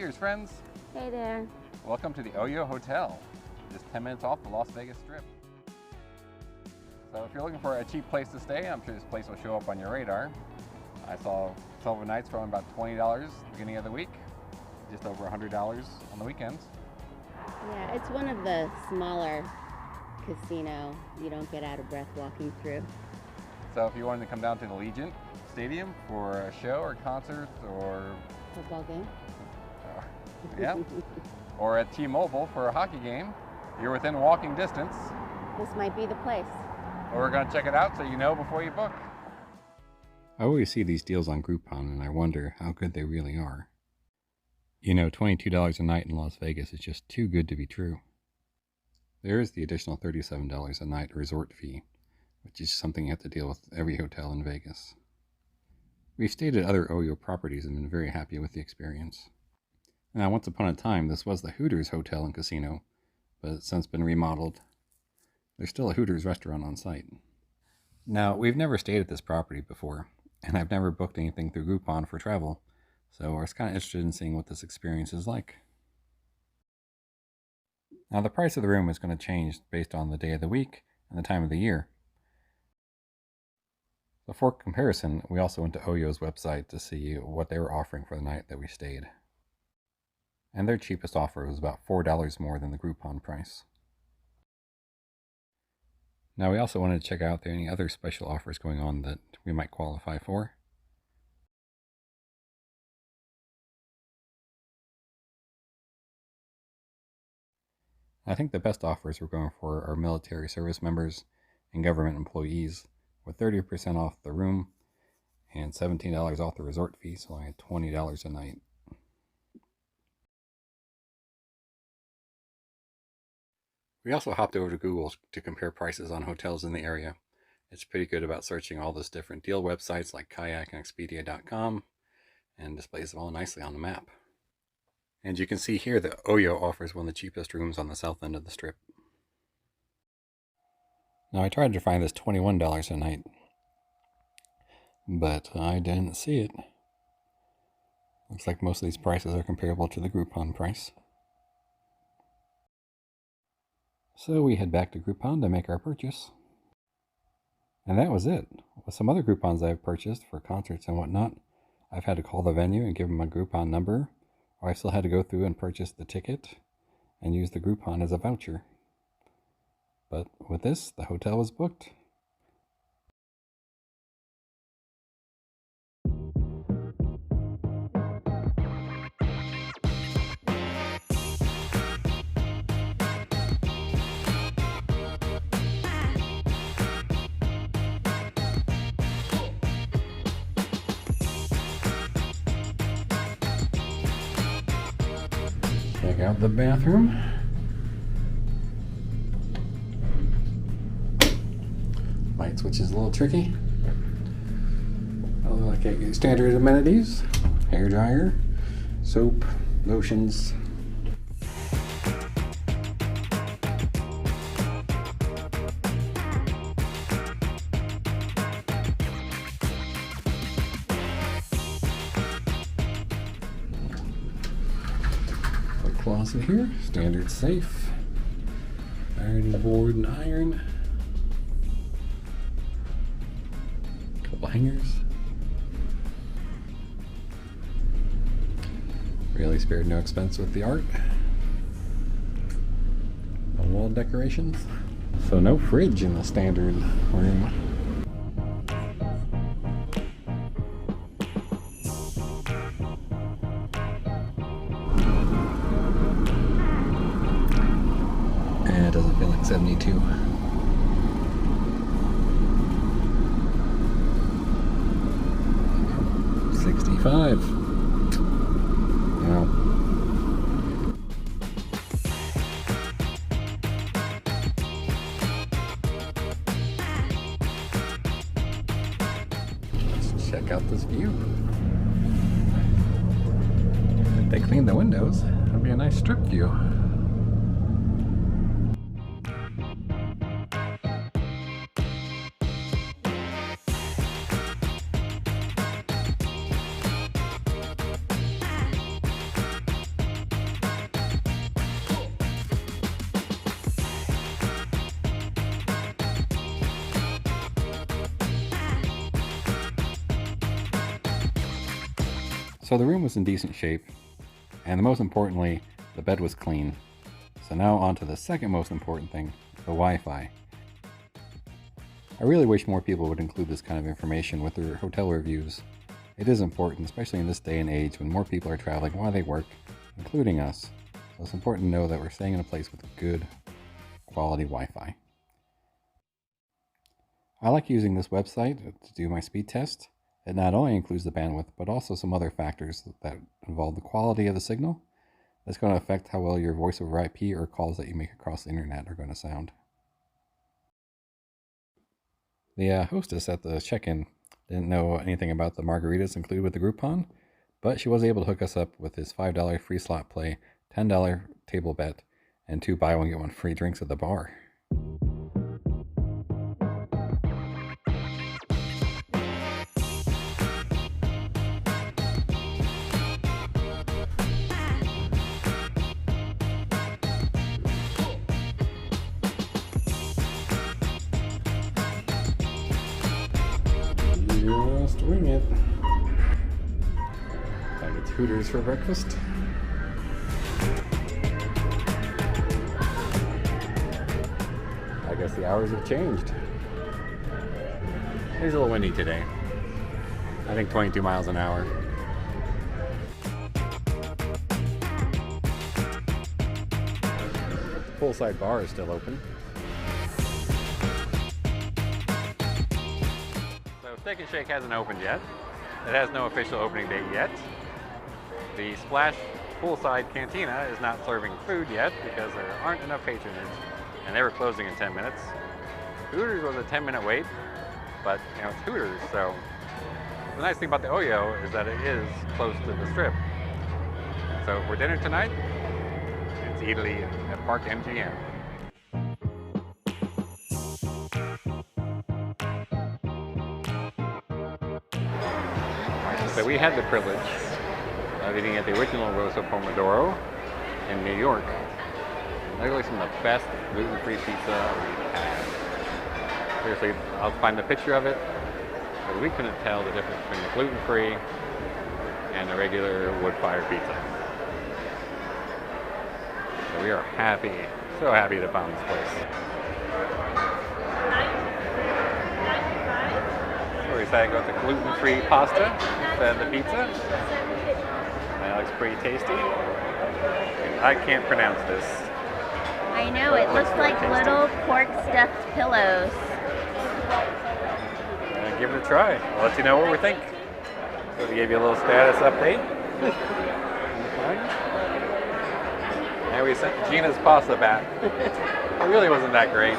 Cheers, friends. Hey there. Welcome to the OYO Hotel, just 10 minutes off the Las Vegas Strip. So if you're looking for a cheap place to stay, I'm sure this place will show up on your radar. I saw Silver Nights for about $20 at the beginning of the week, just over $100 on the weekends. Yeah, it's one of the smaller casino you don't get out of breath walking through. So if you wanted to come down to the Allegiant Stadium for a show or concert or Football game. yeah, or at T-Mobile for a hockey game, you're within walking distance. This might be the place. Well, we're going to check it out so you know before you book. I always see these deals on Groupon and I wonder how good they really are. You know, $22 a night in Las Vegas is just too good to be true. There is the additional $37 a night resort fee, which is something you have to deal with every hotel in Vegas. We've stayed at other OYO properties and been very happy with the experience. Now, once upon a time, this was the Hooters Hotel and Casino, but it's since been remodeled. There's still a Hooters restaurant on site. Now, we've never stayed at this property before, and I've never booked anything through Groupon for travel, so I was kind of interested in seeing what this experience is like. Now, the price of the room is going to change based on the day of the week and the time of the year. So for comparison, we also went to OYO's website to see what they were offering for the night that we stayed. And their cheapest offer was about $4 more than the Groupon price. Now, we also wanted to check out if there are any other special offers going on that we might qualify for. I think the best offers we're going for are military service members and government employees, with 30% off the room and $17 off the resort fee, so only $20 a night. We also hopped over to Google to compare prices on hotels in the area. It's pretty good about searching all those different deal websites like Kayak and Expedia.com and displays them all nicely on the map. And you can see here that OYO offers one of the cheapest rooms on the south end of the strip. Now, I tried to find this $21 a night, but I didn't see it. Looks like most of these prices are comparable to the Groupon price. So we head back to Groupon to make our purchase. And that was it. With some other Groupons I've purchased for concerts and whatnot, I've had to call the venue and give them a Groupon number, or I still had to go through and purchase the ticket and use the Groupon as a voucher. But with this, the hotel was booked. Check out the bathroom. Light switch is a little tricky. I'll look at your standard amenities: hair dryer, soap, lotions. Closet here, standard safe, ironing board and iron, couple hangers. Really spared no expense with the art. Wall decorations. So no fridge in the standard room. It doesn't feel like 72. $65. Wow. Let's check out this view. If they clean the windows, that'd be a nice strip view. So the room was in decent shape, and most importantly, the bed was clean. So now on to the second most important thing, the Wi-Fi. I really wish more people would include this kind of information with their hotel reviews. It is important, especially in this day and age when more people are traveling while they work, including us. So it's important to know that we're staying in a place with good quality Wi-Fi. I like using this website to do my speed test. It not only includes the bandwidth, but also some other factors that involve the quality of the signal. That's going to affect how well your voice over IP or calls that you make across the internet are going to sound. The hostess at the check-in didn't know anything about the margaritas included with the Groupon, but she was able to hook us up with this $5 free slot play, $10 table bet, and 2 buy one get one free drinks at the bar. Just wing it. Like it's Hooters for breakfast. I guess the hours have changed. It's a little windy today. I think 22 miles an hour. The poolside bar is still open. Steak and Shake hasn't opened yet. It has no official opening date yet. The Splash Poolside Cantina is not serving food yet because there aren't enough patronage, and they were closing in 10 minutes. Hooters was a 10-minute wait, but you know, it's Hooters, so the nice thing about the OYO is that it is close to the strip. So for dinner tonight, it's Italy at Park MGM. So we had the privilege of eating at the original Rosa Pomodoro in New York. Literally some of the best gluten-free pizza we've had. Seriously, I'll find a picture of it, but we couldn't tell the difference between the gluten-free and the regular wood-fired pizza. So we are happy, so happy to found this place. So we decided to go with the gluten-free pasta instead of the pizza. And it looks pretty tasty. And I can't pronounce this. I know, it looks like little pork stuffed pillows. Give it a try. I'll let you know what we think. So we gave you a little status update. And we sent Gina's pasta back. It really wasn't that great.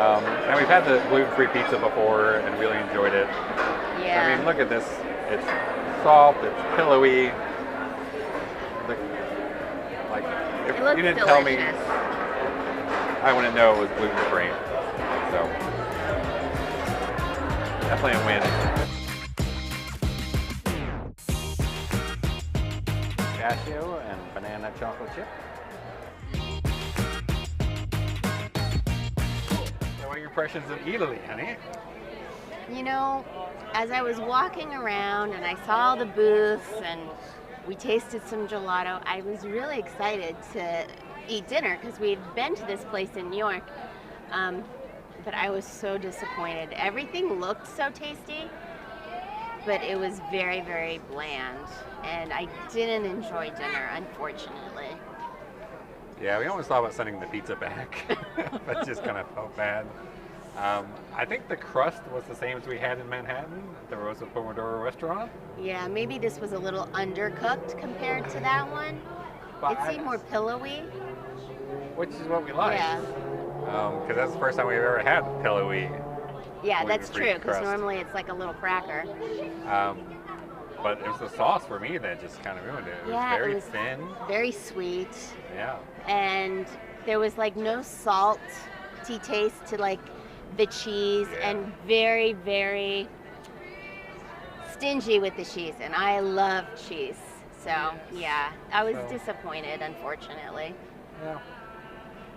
And we've had the gluten-free pizza before and really enjoyed it. Yeah. I mean, look at this. It's soft, it's pillowy. Like, if It looks you didn't delicious. tell me, I wouldn't know it was gluten-free. So, definitely a win. Pistachio and banana chocolate chip. So what are your impressions of Italy, honey? You know, as I was walking around and I saw the booths and we tasted some gelato, I was really excited to eat dinner because we had been to this place in New York, but I was so disappointed. Everything looked so tasty, but it was very, very bland, and I didn't enjoy dinner, unfortunately. Yeah, we almost thought about sending the pizza back, but just kind of felt bad. I think the crust was the same as we had in Manhattan at the Rosa Pomodoro restaurant. Yeah, maybe this was a little undercooked compared to that one. But It seemed more pillowy. Which is what we like. Yeah. Because that's the first time we've ever had pillowy. Yeah, that's gluten-free true, because crust. normally it's like a little cracker. But it was the sauce for me that just kind of ruined it. It was Yeah, very it was thin. very sweet. Yeah. And there was like no salty taste to like the cheese, and very, very stingy with the cheese, and I love cheese. So yeah, I was disappointed, unfortunately. Yeah.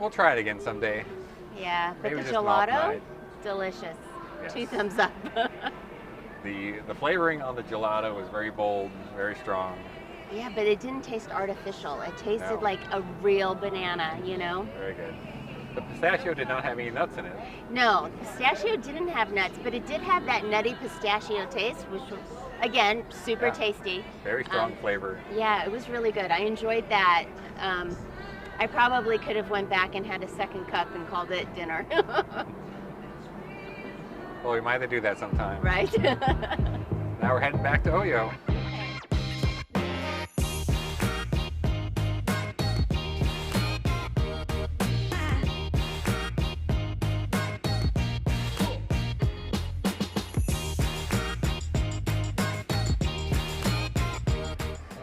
We'll try it again someday. Yeah, but Maybe the just an off gelato, night. delicious. Yes. 2 thumbs up. The flavoring on the gelato was very bold, very strong. Yeah, but it didn't taste artificial. It tasted like a real banana, you know? Very good. The pistachio did not have any nuts in it. No, the pistachio didn't have nuts, but it did have that nutty pistachio taste, which was, again, super tasty. Very strong flavor. Yeah, it was really good. I enjoyed that. I probably could have went back and had a second cup and called it dinner. Well, we might have to do that sometime. Right? Now we're heading back to OYO.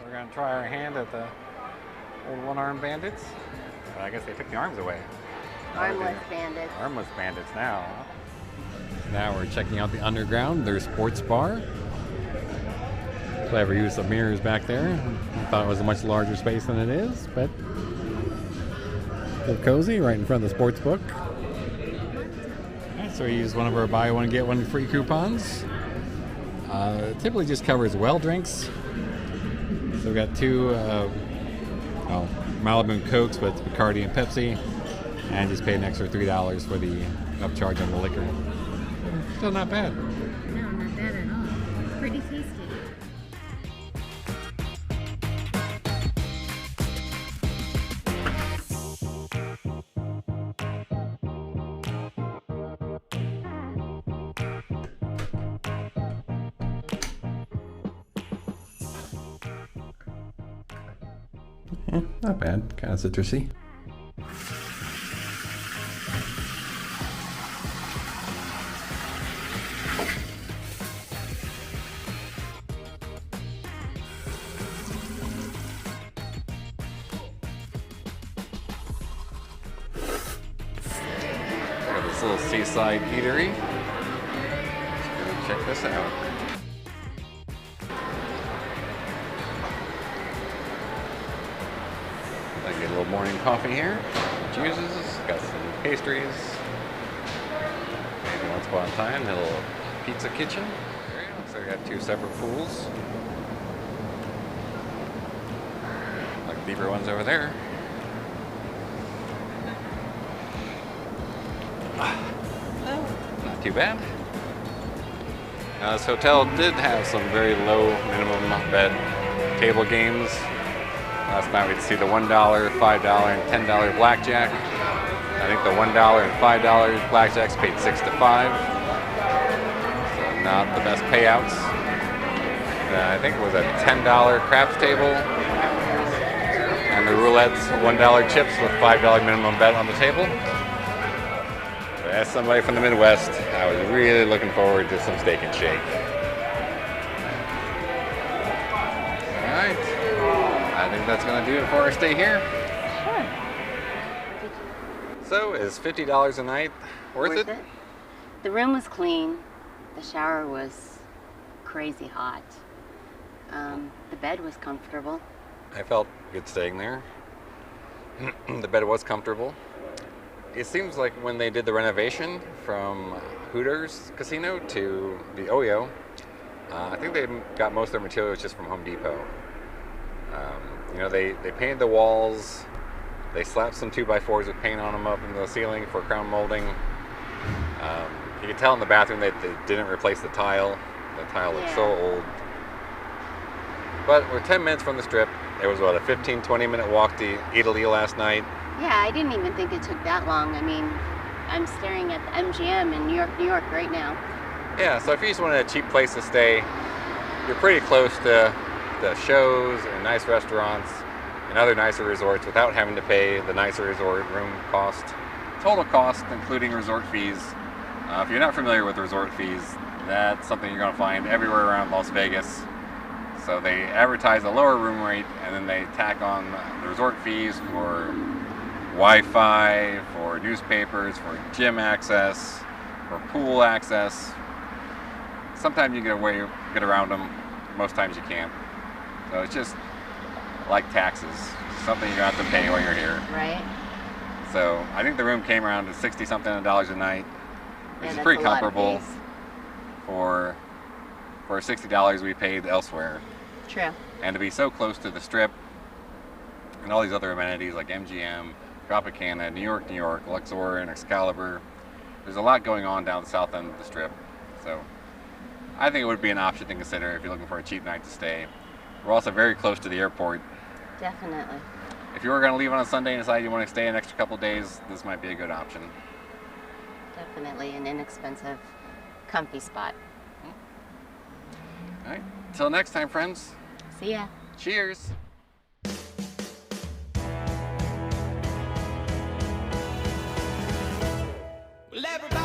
We're going to try our hand at the old one-armed bandits. But I guess they took the arms away. Armless bandits. Armless bandits now. Now we're checking out the underground, their sports bar. Clever use of mirrors back there. I thought it was a much larger space than it is, but they're cozy right in front of the sports book. Okay, so we use one of our buy one get one free coupons. It typically just covers well drinks. So we got two Malibu Cokes with Bacardi and Pepsi, and just paid an extra $3 for the upcharge on the liquor. Still not bad. No, not bad at all. Pretty tasty. Not bad. Kind of citrusy. Got this little seaside eatery. Let's go check this out. I get a little morning coffee here, juices, got some pastries. Maybe once upon a time, a little pizza kitchen. There you go. Looks like I got two separate pools. Like deeper ones over there. Not too bad. Now this hotel did have some very low minimum bet table games. Last night we'd see the $1, $5, and $10 blackjack. I think the $1 and $5 blackjacks paid 6 to 5. So not the best payouts. I think it was a $10 craps table. And the roulette's $1 chips with $5 minimum bet on the table. But as somebody from the Midwest, I was really looking forward to some steak and shake. Alright. I think that's going to do it for our stay here. Sure. So, is $50 a night worth it? The room was clean. The shower was crazy hot. The bed was comfortable. I felt good staying there. The bed was comfortable. It seems like when they did the renovation from Hooters Casino to the OYO, I think they got most of their materials just from Home Depot. You know, they painted the walls, they slapped some 2x4s with paint on them up in the ceiling for crown molding. You can tell in the bathroom that they didn't replace the tile. The tile looked so old. But we're 10 minutes from the Strip. It was, what, a 15-20 minute walk to Italy last night? Yeah, I didn't even think it took that long. I mean, I'm staring at the MGM in New York right now. Yeah, so if you just wanted a cheap place to stay, you're pretty close to the shows and nice restaurants and other nicer resorts without having to pay the nicer resort room cost. Total cost, including resort fees. If you're not familiar with resort fees, that's something you're going to find everywhere around Las Vegas. So they advertise a lower room rate and then they tack on the resort fees for Wi-Fi, for newspapers, for gym access, for pool access. Sometimes you get around them, most times you can't. So it's just like taxes, something you're going to have to pay while you're here. Right. So I think the room came around to 60-something dollars a night, which is pretty comparable for for $60 we paid elsewhere. True. And to be so close to the Strip and all these other amenities like MGM, Tropicana, New York, Luxor, and Excalibur. There's a lot going on down the south end of the Strip. So I think it would be an option to consider if you're looking for a cheap night to stay. We're also very close to the airport. Definitely. If you were going to leave on a Sunday and decide you want to stay an extra couple days, this might be a good option. Definitely an inexpensive, comfy spot. All right. Until next time, friends. See ya. Cheers. Well, everybody